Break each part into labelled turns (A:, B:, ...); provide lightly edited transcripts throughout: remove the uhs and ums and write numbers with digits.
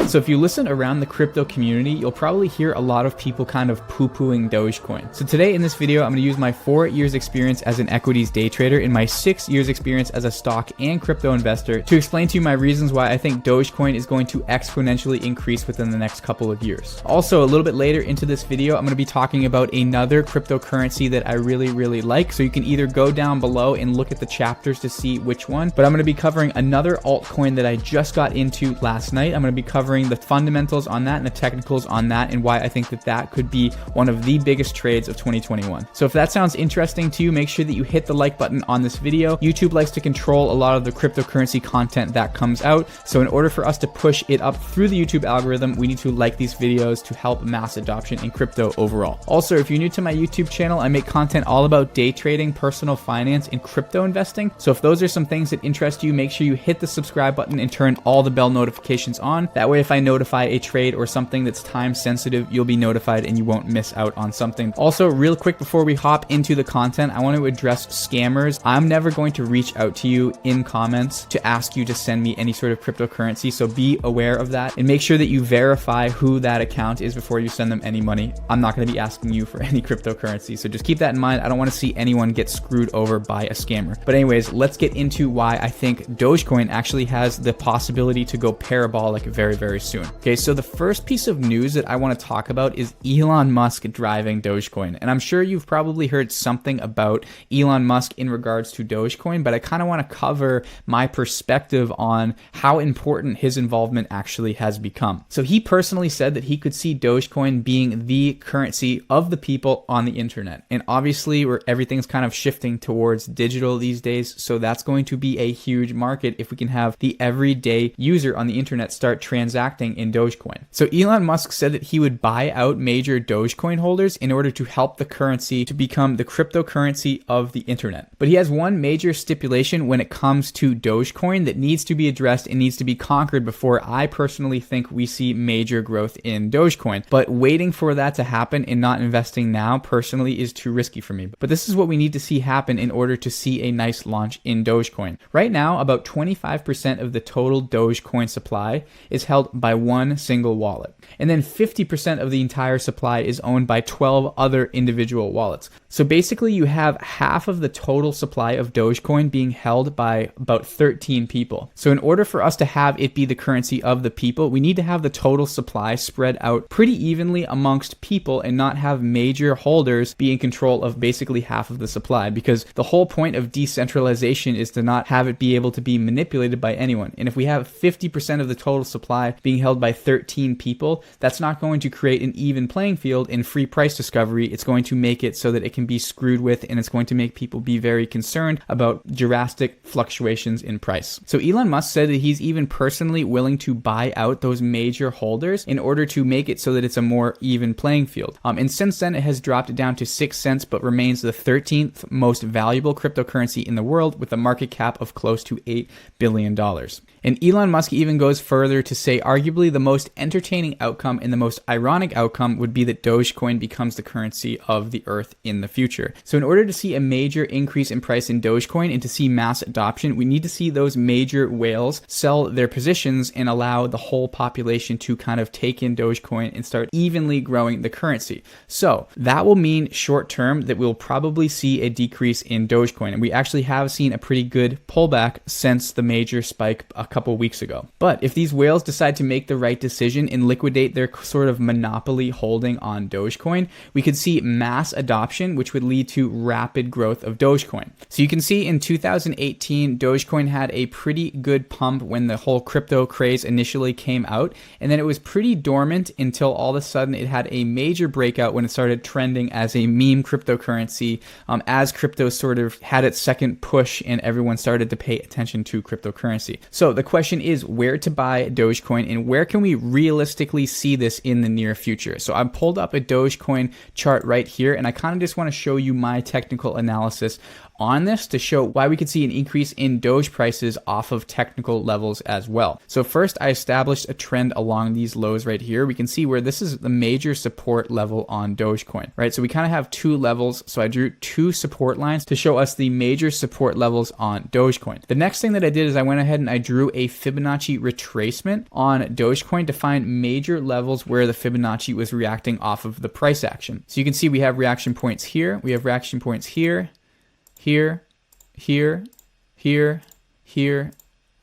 A: So if you listen around the crypto community, you'll probably hear a lot of people kind of poo-pooing Dogecoin. So today in this video, I'm going to use my 4 years experience as an equities day trader and my 6 years experience as a stock and crypto investor to explain to you my reasons why I think Dogecoin is going to exponentially increase within the next couple of years. Also, a little bit later into this video, I'm going to be talking about another cryptocurrency that I really like. So you can either go down below and look at the chapters to see which one, but I'm going to be covering another altcoin that I just got into last night. I'm going to be covering the fundamentals on that and the technicals on that and why I think that that could be one of the biggest trades of 2021. So if that sounds interesting to you, make sure that you hit the like button on this video. YouTube likes to control a lot of the cryptocurrency content that comes out. So in order for us to push it up through the YouTube algorithm, we need to like these videos to help mass adoption in crypto overall. Also, if you're new to my YouTube channel, I make content all about day trading, personal finance, and crypto investing. So if those are some things that interest you, make sure you hit the subscribe button and turn all the bell notifications on. That way, if I notify a trade or something that's time sensitive, you'll be notified and you won't miss out on something. Also, real quick before we hop into the content, I want to address scammers. I'm never going to reach out to you in comments to ask you to send me any sort of cryptocurrency. So be aware of that and make sure that you verify who that account is before you send them any money. I'm not going to be asking you for any cryptocurrency. So just keep that in mind. I don't want to see anyone get screwed over by a scammer. But anyways, let's get into why I think Dogecoin actually has the possibility to go parabolic very soon. Okay, so the first piece of news that I want to talk about is Elon Musk driving Dogecoin. And I'm sure you've probably heard something about Elon Musk in regards to Dogecoin, but I kind of want to cover my perspective on how important his involvement actually has become. So he personally said that he could see Dogecoin being the currency of the people on the internet. And obviously, where everything's kind of shifting towards digital these days, so that's going to be a huge market if we can have the everyday user on the internet start transacting in Dogecoin. So Elon Musk said that he would buy out major Dogecoin holders in order to help the currency to become the cryptocurrency of the internet. But he has one major stipulation when it comes to Dogecoin that needs to be addressed and needs to be conquered before I personally think we see major growth in Dogecoin. But waiting for that to happen and not investing now personally is too risky for me. But this is what we need to see happen in order to see a nice launch in Dogecoin. Right now, about 25% of the total Dogecoin supply is held by one single wallet. And then 50% of the entire supply is owned by 12 other individual wallets. So basically you have half of the total supply of Dogecoin being held by about 13 people. So in order for us to have it be the currency of the people, we need to have the total supply spread out pretty evenly amongst people and not have major holders be in control of basically half of the supply, because the whole point of decentralization is to not have it be able to be manipulated by anyone. And if we have 50% of the total supply being held by 13 people, that's not going to create an even playing field in free price discovery. It's going to make it so that it can be screwed with, and it's going to make people be very concerned about drastic fluctuations in price. So Elon Musk said that he's even personally willing to buy out those major holders in order to make it so that it's a more even playing field. And since then, it has dropped down to 6 cents, but remains the 13th most valuable cryptocurrency in the world with a market cap of close to $8 billion. And Elon Musk even goes further to say arguably the most entertaining outcome and the most ironic outcome would be that Dogecoin becomes the currency of the earth in the future. So in order to see a major increase in price in Dogecoin and to see mass adoption, we need to see those major whales sell their positions and allow the whole population to kind of take in Dogecoin and start evenly growing the currency. So that will mean short term that we'll probably see a decrease in Dogecoin. And we actually have seen a pretty good pullback since the major spike a couple weeks ago. But if these whales decide to make the right decision and liquidate their sort of monopoly holding on Dogecoin, we could see mass adoption, which would lead to rapid growth of Dogecoin. So you can see in 2018, Dogecoin had a pretty good pump when the whole crypto craze initially came out, and then it was pretty dormant until all of a sudden it had a major breakout when it started trending as a meme cryptocurrency, as crypto sort of had its second push and everyone started to pay attention to cryptocurrency. So the question is where to buy Dogecoin and where can we realistically see this in the near future. So I've pulled up a Dogecoin chart right here, and I kind of just want to show you my technical analysis on this to show why we could see an increase in Doge prices off of technical levels as well. So first, I established a trend along these lows right here. We can see where this is the major support level on Dogecoin, right? So we kind of have two levels. So I drew two support lines to show us the major support levels on Dogecoin. The next thing that I did is I went ahead and I drew a Fibonacci retracement on Dogecoin to find major levels where the Fibonacci was reacting off of the price action. So you can see we have reaction points here, we have reaction points here, here, here, here, here,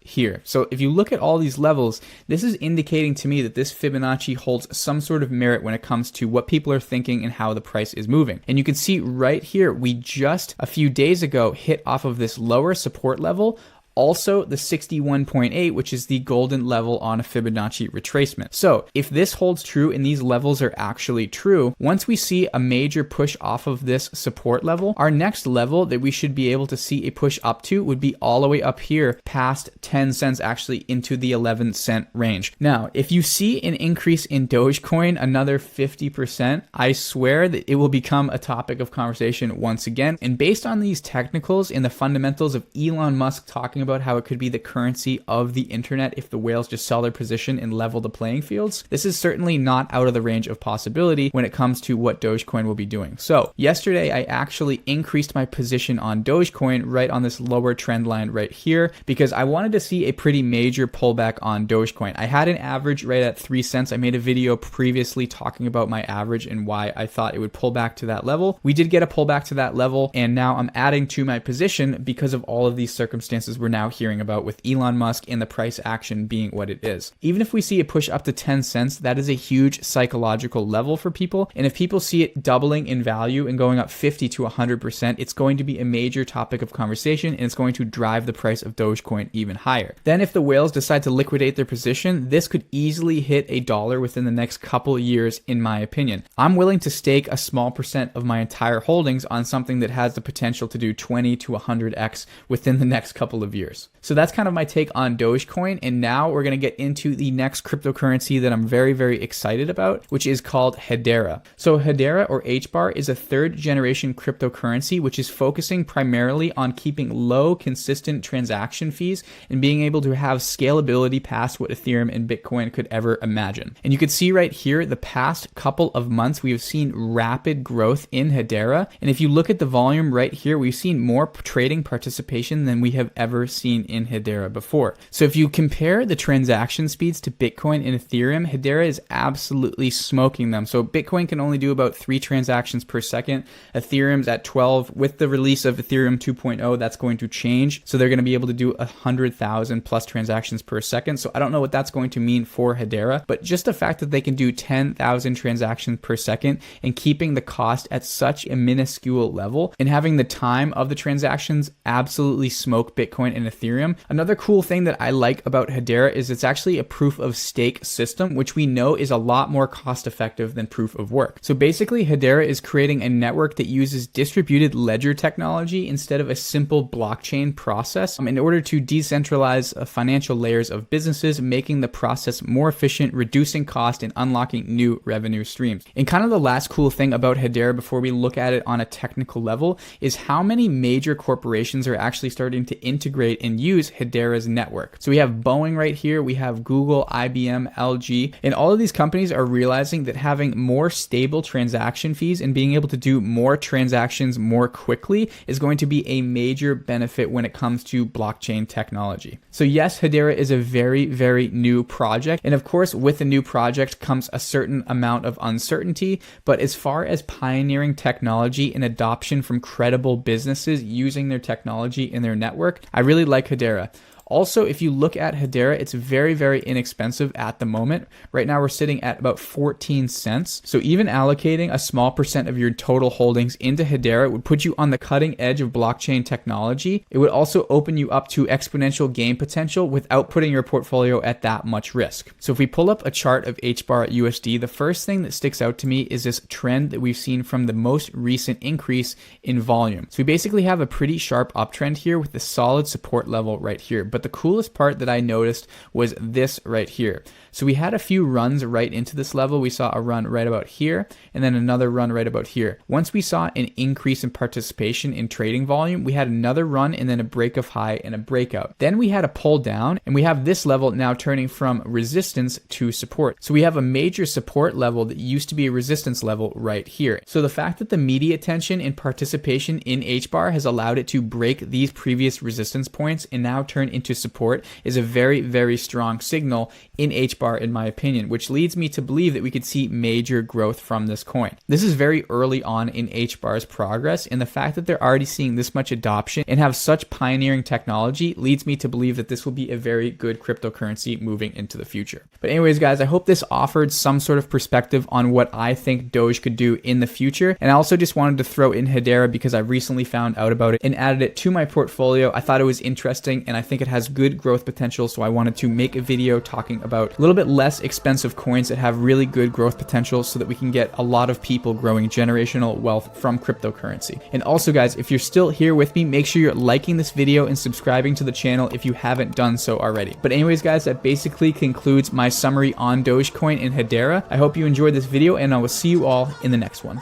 A: here. So if you look at all these levels, this is indicating to me that this Fibonacci holds some sort of merit when it comes to what people are thinking and how the price is moving. And you can see right here, we just a few days ago hit off of this lower support level, also the 61.8, which is the golden level on a Fibonacci retracement. So if this holds true and these levels are actually true, once we see a major push off of this support level, our next level that we should be able to see a push up to would be all the way up here past 10 cents, actually into the 11-cent range. Now, if you see an increase in Dogecoin, another 50%, I swear that it will become a topic of conversation once again. And based on these technicals and the fundamentals of Elon Musk talking about how it could be the currency of the internet if the whales just sell their position and level the playing fields, this is certainly not out of the range of possibility when it comes to what Dogecoin will be doing. So yesterday, I actually increased my position on Dogecoin right on this lower trend line right here because I wanted to see a pretty major pullback on Dogecoin. I had an average right at 3 cents. I made a video previously talking about my average and why I thought it would pull back to that level. We did get a pullback to that level, and now I'm adding to my position because of all of these circumstances we're now hearing about with Elon Musk and the price action being what it is. Even if we see a push up to 10 cents, that is a huge psychological level for people. And if people see it doubling in value and going up 50 to 100%, it's going to be a major topic of conversation, and it's going to drive the price of Dogecoin even higher. Then if the whales decide to liquidate their position, this could easily hit $1 within the next couple of years, in my opinion. I'm willing to stake a small percent of my entire holdings on something that has the potential to do 20 to 100x within the next couple of years. So that's kind of my take on Dogecoin. And now we're going to get into the next cryptocurrency that I'm very, very excited about, which is called Hedera. So Hedera, or HBAR, is a third generation cryptocurrency, which is focusing primarily on keeping low, consistent transaction fees and being able to have scalability past what Ethereum and Bitcoin could ever imagine. And you can see right here, the past couple of months, we have seen rapid growth in Hedera. And if you look at the volume right here, we've seen more trading participation than we have ever seen in Hedera before. So if you compare the transaction speeds to Bitcoin and Ethereum, Hedera is absolutely smoking them. So Bitcoin can only do about 3 transactions per second. Ethereum's at 12. With the release of Ethereum 2.0, that's going to change. So they're going to be able to do 100,000 plus transactions per second. So I don't know what that's going to mean for Hedera, but just the fact that they can do 10,000 transactions per second and keeping the cost at such a minuscule level and having the time of the transactions absolutely smoke Bitcoin and Ethereum. Another cool thing that I like about Hedera is it's actually a proof of stake system, which we know is a lot more cost effective than proof of work. So basically, Hedera is creating a network that uses distributed ledger technology instead of a simple blockchain process in order to decentralize financial layers of businesses, making the process more efficient, reducing cost, and unlocking new revenue streams. And kind of the last cool thing about Hedera before we look at it on a technical level is how many major corporations are actually starting to integrate and use Hedera's network. So we have Boeing right here, we have Google, IBM, LG, and all of these companies are realizing that having more stable transaction fees and being able to do more transactions more quickly is going to be a major benefit when it comes to blockchain technology. So yes, Hedera is a very, very new project. And of course, with a new project comes a certain amount of uncertainty. But as far as pioneering technology and adoption from credible businesses using their technology in their network, I really like Hedera. Also, if you look at Hedera, it's very, very inexpensive at the moment. Right now, we're sitting at about 14 cents. So even allocating a small percent of your total holdings into Hedera would put you on the cutting edge of blockchain technology. It would also open you up to exponential gain potential without putting your portfolio at that much risk. So if we pull up a chart of HBAR USD, the first thing that sticks out to me is this trend that we've seen from the most recent increase in volume. So we basically have a pretty sharp uptrend here with a solid support level right here. But the coolest part that I noticed was this right here. So we had a few runs right into this level. We saw a run right about here and then another run right about here. Once we saw an increase in participation in trading volume, we had another run and then a break of high and a breakout. Then we had a pull down and we have this level now turning from resistance to support. So we have a major support level that used to be a resistance level right here. So the fact that the media attention and participation in H-bar has allowed it to break these previous resistance points and now turn into support is a very, very strong signal in H-bar in my opinion, which leads me to believe that we could see major growth from this coin. This is very early on in H-bar's progress, and the fact that they're already seeing this much adoption and have such pioneering technology leads me to believe that this will be a very good cryptocurrency moving into the future. But anyways, guys, I hope this offered some sort of perspective on what I think Doge could do in the future. And I also just wanted to throw in Hedera because I recently found out about it and added it to my portfolio. I thought it was interesting and I think it has good growth potential, so I wanted to make a video talking about a little bit less expensive coins that have really good growth potential so that we can get a lot of people growing generational wealth from cryptocurrency. And also, guys, if you're still here with me, make sure you're liking this video and subscribing to the channel if you haven't done so already. But anyways, guys, that basically concludes my summary on Dogecoin and Hedera. I hope you enjoyed this video and I will see you all in the next one.